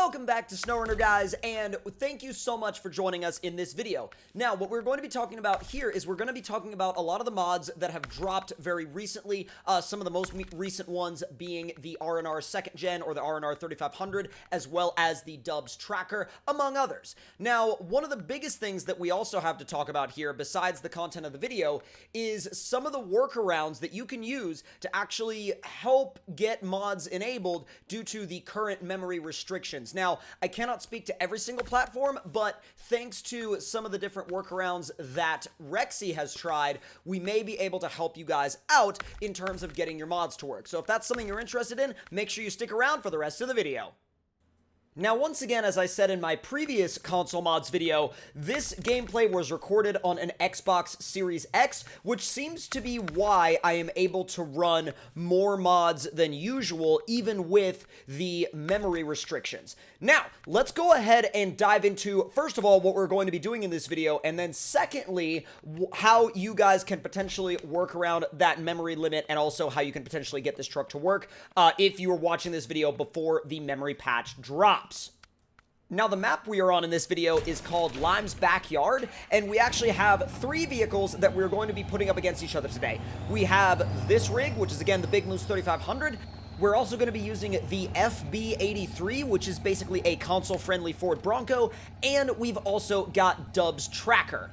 Welcome back to SnowRunner, guys, and thank you so much for joining us in this video. Now, what we're going to be talking about here is we're going to be talking about a lot of the mods that have dropped very recently, some of the most recent ones being the R&R 2nd Gen or the R&R 3500, as well as the Dubs Tracker, among others. Now, one of the biggest things that we also have to talk about here, besides the content of the video, is some of the workarounds that you can use to actually help get mods enabled due to the current memory restrictions. Now, I cannot speak to every single platform, but thanks to some of the different workarounds that Rexy has tried, we may be able to help you guys out in terms of getting your mods to work. So if that's something you're interested in, make sure you stick around for the rest of the video. Now, once again, as I said in my previous console mods video, this gameplay was recorded on an Xbox Series X, which seems to be why I am able to run more mods than usual, even with the memory restrictions. Now, let's go ahead and dive into, first of all, what we're going to be doing in this video, and then secondly, how you guys can potentially work around that memory limit, and also how you can potentially get this truck to work if you were watching this video before the memory patch drops. Now, the map we are on in this video is called Lime's Backyard, and we actually have 3 vehicles that we're going to be putting up against each other today. We have this rig, which is, again, the Big Moose 3500. We're also going to be using the FB83, which is basically a console-friendly Ford Bronco, and we've also got Dubs Tracker.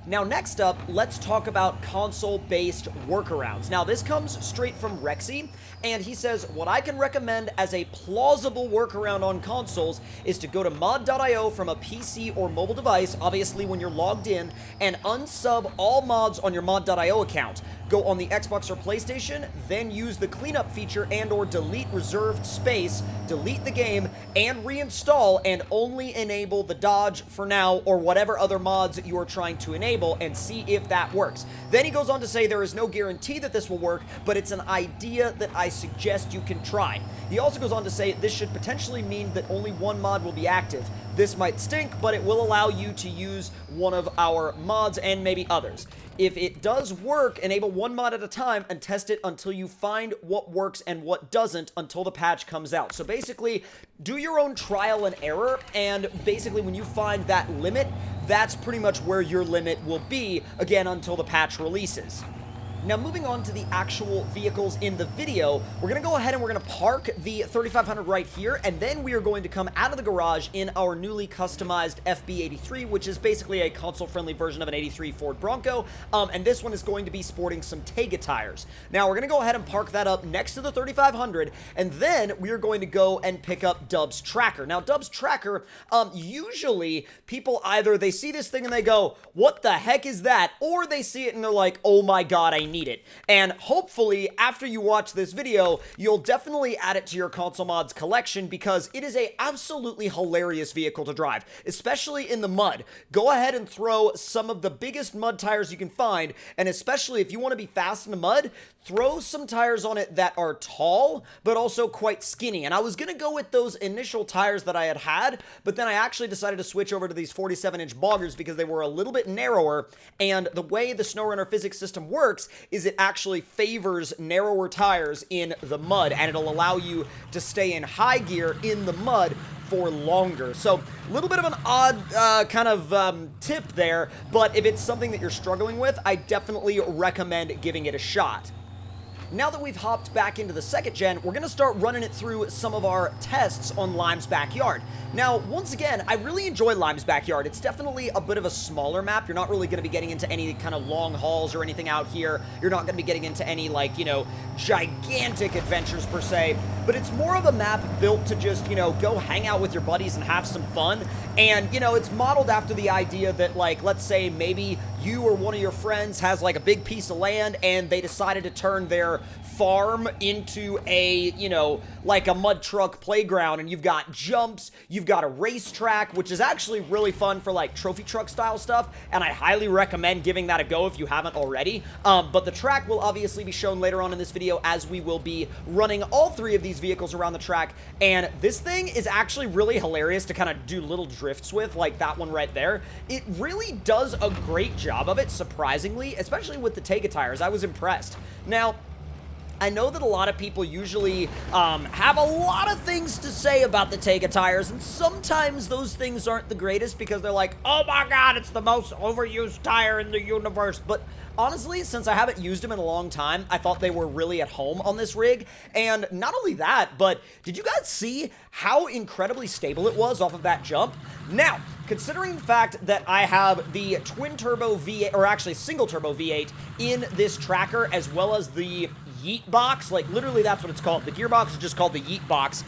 Now, next up, let's talk about console-based workarounds. Now, this comes straight from Rexy, and he says, what I can recommend as a plausible workaround on consoles is to go to mod.io from a PC or mobile device, obviously when you're logged in, and unsub all mods on your mod.io account. Go on the Xbox or PlayStation, then use the cleanup feature and or delete reserved space, delete the game, and reinstall, and only enable the Dodge for now or whatever other mods you are trying to enable, and see if that works. Then he goes on to say there is no guarantee that this will work, but it's an idea that I suggest you can try. He also goes on to say this should potentially mean that only one mod will be active. This might stink, but it will allow you to use one of our mods and maybe others. If it does work, enable one mod at a time and test it until you find what works and what doesn't until the patch comes out. So basically, do your own trial and error, and basically when you find that limit, that's pretty much where your limit will be, again, until the patch releases. Now, moving on to the actual vehicles in the video, we're going to go ahead and we're going to park the 3500 right here, and then we are going to come out of the garage in our newly customized FB83, which is basically a console-friendly version of an 83 Ford Bronco, and this one is going to be sporting some Tega tires. Now, we're going to go ahead and park that up next to the 3500, and then we are going to go and pick up Dubs Tracker. Now, Dubs Tracker, usually people either they see this thing and they go, what the heck is that? Or they see it and they're like, oh my god, I need it. And hopefully, after you watch this video, you'll definitely add it to your console mods collection because it is a absolutely hilarious vehicle to drive, especially in the mud. Go ahead and throw some of the biggest mud tires you can find, and especially if you want to be fast in the mud, throw some tires on it that are tall, but also quite skinny. And I was going to go with those initial tires that I had, but then I actually decided to switch over to these 47-inch boggers because they were a little bit narrower, and the way the SnowRunner physics system works is it actually favors narrower tires in the mud, and it'll allow you to stay in high gear in the mud for longer. So a little bit of an odd kind of tip there, but if it's something that you're struggling with, I definitely recommend giving it a shot. Now that we've hopped back into the 2nd Gen, we're going to start running it through some of our tests on Lime's Backyard. Now, once again, I really enjoy Lime's Backyard. It's definitely a bit of a smaller map. You're not really going to be getting into any kind of long hauls or anything out here. You're not going to be getting into any, like, you know, gigantic adventures per se. But it's more of a map built to just, you know, go hang out with your buddies and have some fun. And, you know, it's modeled after the idea that, like, let's say maybe you or one of your friends has, like, a big piece of land and they decided to turn their farm into a, you know, like a mud truck playground, and you've got jumps, you've got a racetrack, which is actually really fun for like trophy truck style stuff, and I highly recommend giving that a go if you haven't already. But the track will obviously be shown later on in this video as we will be running all 3 of these vehicles around the track, and this thing is actually really hilarious to kind of do little drifts with, like that one right there. It really does a great job of it, surprisingly, especially with the Tega tires. I was impressed. Now, I know that a lot of people usually have a lot of things to say about the Tega tires, and sometimes those things aren't the greatest because they're like, oh my god, it's the most overused tire in the universe. But honestly, since I haven't used them in a long time, I thought they were really at home on this rig. And not only that, but did you guys see how incredibly stable it was off of that jump? Now, considering the fact that I have the twin turbo V8, or actually single turbo V8 in this tracker, as well as the Yeet box, like literally that's what it's called. The gearbox is just called the Yeet box.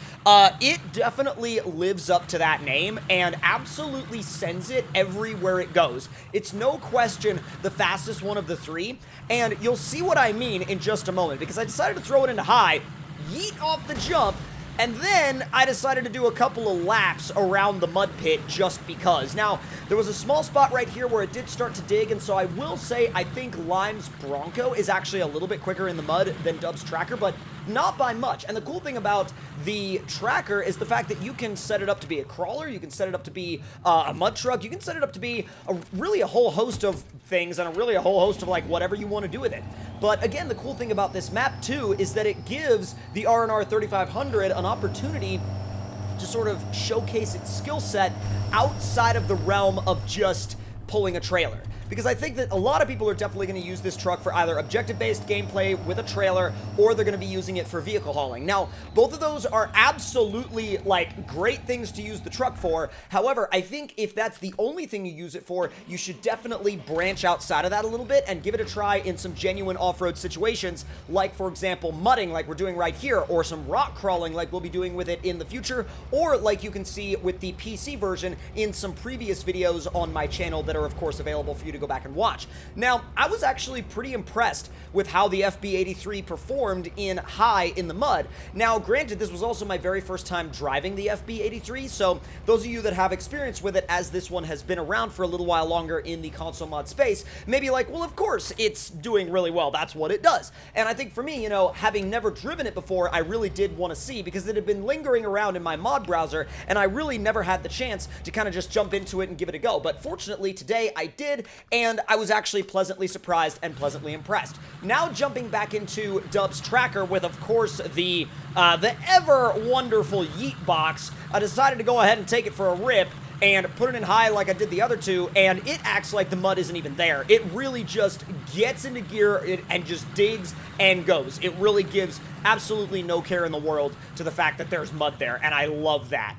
It definitely lives up to that name and absolutely sends it everywhere it goes. It's no question the fastest one of the three, and you'll see what I mean in just a moment because I decided to throw it into high, yeet off the jump, and then I decided to do a couple of laps around the mud pit just because. Now, there was a small spot right here where it did start to dig, and so I will say I think Lime's Bronco is actually a little bit quicker in the mud than Dub's Tracker, but not by much. And the cool thing about the Tracker is the fact that you can set it up to be a crawler, you can set it up to be a mud truck, you can set it up to be really a whole host of things and really a whole host of like whatever you want to do with it. But again, the cool thing about this map too is that it gives the R&R 3500 an opportunity to sort of showcase its skill set outside of the realm of just pulling a trailer. Because I think that a lot of people are definitely going to use this truck for either objective-based gameplay with a trailer, or they're going to be using it for vehicle hauling. Now, both of those are absolutely, like, great things to use the truck for. However, I think if that's the only thing you use it for, you should definitely branch outside of that a little bit and give it a try in some genuine off-road situations, like, for example, mudding, like we're doing right here, or some rock crawling, like we'll be doing with it in the future, or like you can see with the PC version in some previous videos on my channel that are, of course, available for you to go back and watch. Now, I was actually pretty impressed with how the FB83 performed in high in the mud. Now, granted, this was also my very first time driving the FB83, so those of you that have experience with it, as this one has been around for a little while longer in the console mod space, may be like, well, of course, it's doing really well. That's what it does. And I think for me, you know, having never driven it before, I really did want to see, because it had been lingering around in my mod browser, and I really never had the chance to kind of just jump into it and give it a go. But fortunately, today I did, and I was actually pleasantly surprised and pleasantly impressed. Now jumping back into Dub's Tracker with, of course, the ever wonderful Yeet box, I decided to go ahead and take it for a rip and put it in high like I did the other two, and it acts like the mud isn't even there. It really just gets into gear and just digs and goes. It really gives absolutely no care in the world to the fact that there's mud there, and I love that.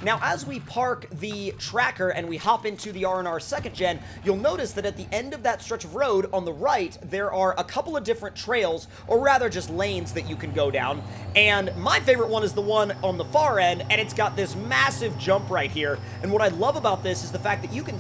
Now, as we park the Tracker and we hop into the R&R 2nd Gen, you'll notice that at the end of that stretch of road on the right, there are a couple of different trails, or rather just lanes that you can go down. And my favorite one is the one on the far end, and it's got this massive jump right here. And what I love about this is the fact that you can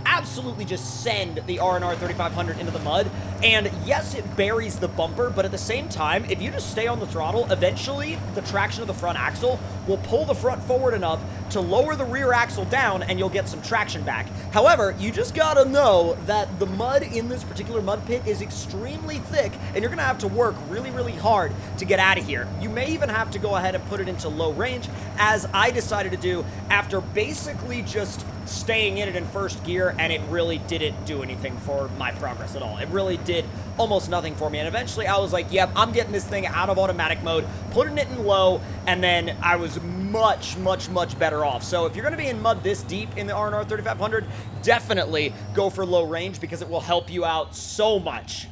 absolutely just send the R&R 3500 into the mud. And yes, it buries the bumper, but at the same time, if you just stay on the throttle, eventually the traction of the front axle will pull the front forward enough to lower the rear axle down, and you'll get some traction back. However, you just gotta know that the mud in this particular mud pit is extremely thick, and you're gonna have to work really, really hard to get out of here. You may even have to go ahead and put it into low range, as I decided to do after basically just staying in it in first gear, and it really didn't do anything for my progress at all. It really did almost nothing for me, and eventually I was like, yep, I'm getting this thing out of automatic mode, putting it in low, and then I was much, much, much better off. So if you're going to be in mud this deep in the R&R 3500, definitely go for low range, because it will help you out so much.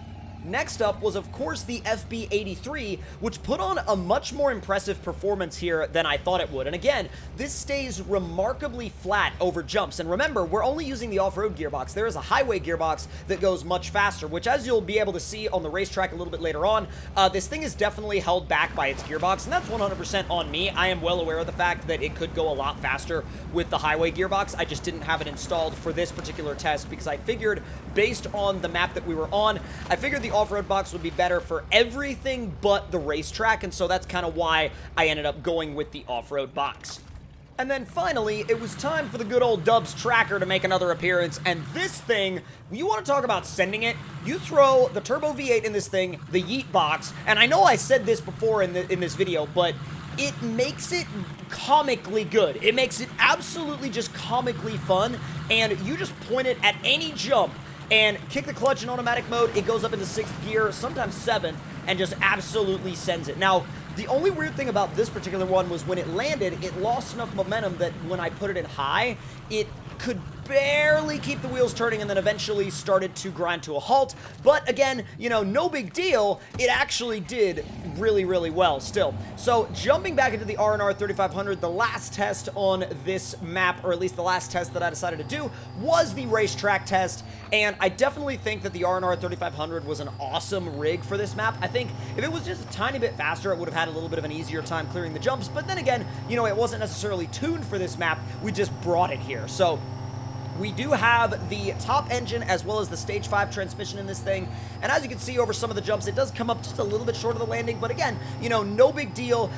Next up was, of course, the FB83, which put on a much more impressive performance here than I thought it would. And again, this stays remarkably flat over jumps. And remember, we're only using the off-road gearbox. There is a highway gearbox that goes much faster, which, as you'll be able to see on the racetrack a little bit later on, this thing is definitely held back by its gearbox, and that's 100% on me. I am well aware of the fact that it could go a lot faster with the highway gearbox. I just didn't have it installed for this particular test, because I figured, based on the map that we were on, I figured the off-road box would be better for everything but the racetrack, and so that's kind of why I ended up going with the off-road box. And then finally, it was time for the good old Dub's Tracker to make another appearance, and this thing, you want to talk about sending it? You throw the Turbo V8 in this thing, the Yeet box, and I know I said this before in this video, but it makes it comically good. It makes it absolutely just comically fun, and you just point it at any jump and kick the clutch in automatic mode. It goes up into 6th gear, sometimes 7th, and just absolutely sends it. Now, the only weird thing about this particular one was when it landed, it lost enough momentum that when I put it in high, it could barely keep the wheels turning and then eventually started to grind to a halt. But again, you know, no big deal. It actually did really, really well still. So jumping back into the R&R 3500, the last test on this map, or at least the last test that I decided to do, was the racetrack test. And I definitely think that the R&R 3500 was an awesome rig for this map. I think if it was just a tiny bit faster, it would have had a little bit of an easier time clearing the jumps. But then again, you know, it wasn't necessarily tuned for this map. We just brought it here. So we do have the top engine as well as the stage 5 transmission in this thing, and as you can see over some of the jumps, it does come up just a little bit short of the landing, but again, you know, no big deal.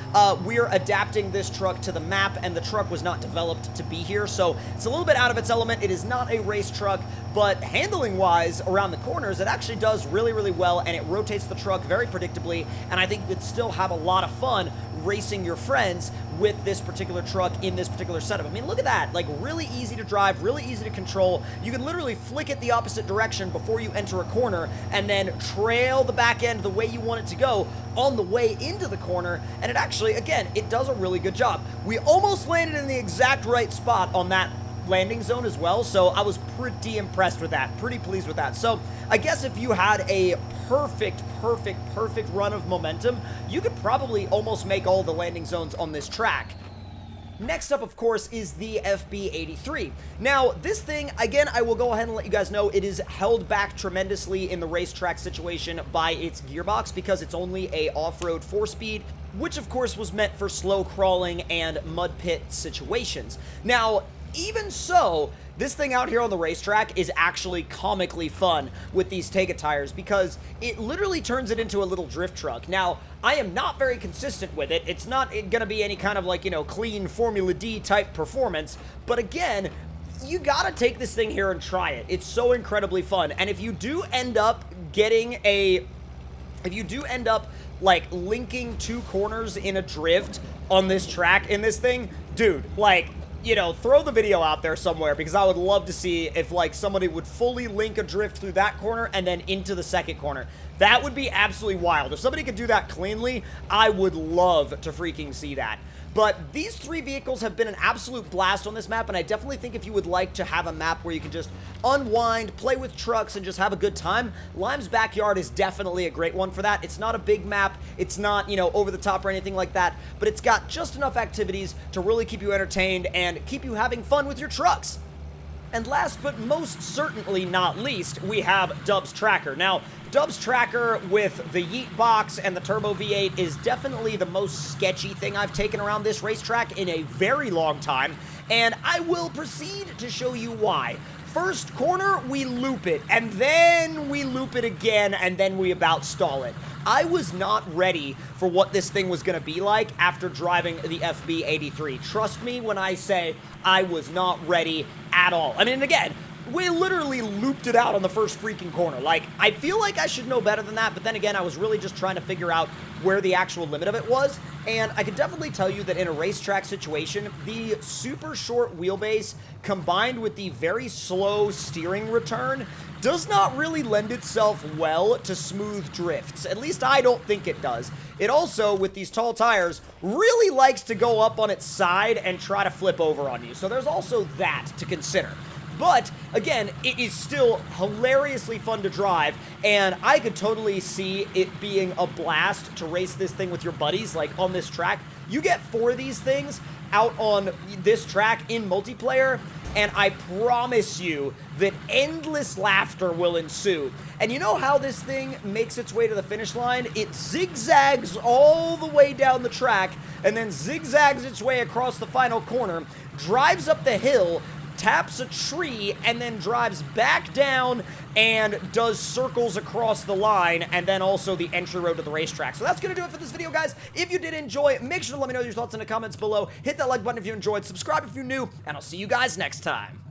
We're adapting this truck to the map, and the truck was not developed to be here, so it's a little bit out of its element. It is not a race truck, but handling-wise around the corners, it actually does really, really well, and it rotates the truck very predictably, and I think you'd still have a lot of fun racing your friends with this particular truck in this particular setup. I mean, look at that. Like, really easy to drive, really easy to control. You can literally flick it the opposite direction before you enter a corner and then trail the back end the way you want it to go on the way into the corner, and it actually, again, it does a really good job. We almost landed in the exact right spot on that landing zone as well, so I was pretty impressed with that, pretty pleased with that. So I guess if you had a perfect run of momentum, you could probably almost make all the landing zones on this track. Next up, of course, is the FB83. Now, this thing, again, I will go ahead and let you guys know it is held back tremendously in the racetrack situation by its gearbox because it's only a off-road 4-speed, which, of course, was meant for slow crawling and mud pit situations. Now, even so, this thing out here on the racetrack is actually comically fun with these Tega tires because it literally turns it into a little drift truck. Now, I am not very consistent with it. It's not going to be any kind of, like, you know, clean Formula D type performance. But again, you got to take this thing here and try it. It's so incredibly fun. And if you do end up like linking two corners in a drift on this track in this thing, dude, like, you know, throw the video out there somewhere because I would love to see if, like, somebody would fully link a drift through that corner and then into the second corner. That would be absolutely wild. If somebody could do that cleanly, I would love to freaking see that. But these three vehicles have been an absolute blast on this map, and I definitely think if you would like to have a map where you can just unwind, play with trucks, and just have a good time, Lime's Backyard is definitely a great one for that. It's not a big map, it's not, you know, over the top or anything like that, but it's got just enough activities to really keep you entertained and keep you having fun with your trucks. And last but most certainly not least, we have Dub's Tracker. Now, Dub's Tracker with the Yeet box and the Turbo V8 is definitely the most sketchy thing I've taken around this racetrack in a very long time, and I will proceed to show you why. First corner, we loop it, and then we loop it again, and then we about stall it. I was not ready for what this thing was going to be like after driving the FB83. Trust me when I say I was not ready at all. I mean, again, we literally looped it out on the first freaking corner. Like, I feel like I should know better than that, but then again, I was really just trying to figure out where the actual limit of it was, and I could definitely tell you that in a racetrack situation, the super short wheelbase combined with the very slow steering return does not really lend itself well to smooth drifts. At least I don't think it does. It also, with these tall tires, really likes to go up on its side and try to flip over on you. So there's also that to consider. But, again, it is still hilariously fun to drive, and I could totally see it being a blast to race this thing with your buddies, like, on this track. You get 4 of these things out on this track in multiplayer, and I promise you that endless laughter will ensue. And you know how this thing makes its way to the finish line? It zigzags all the way down the track, and then zigzags its way across the final corner, drives up the hill, taps a tree, and then drives back down and does circles across the line, and then also the entry road to the racetrack. So that's going to do it for this video, guys. If you did enjoy, make sure to let me know your thoughts in the comments below. Hit that like button if you enjoyed, subscribe if you're new, and I'll see you guys next time.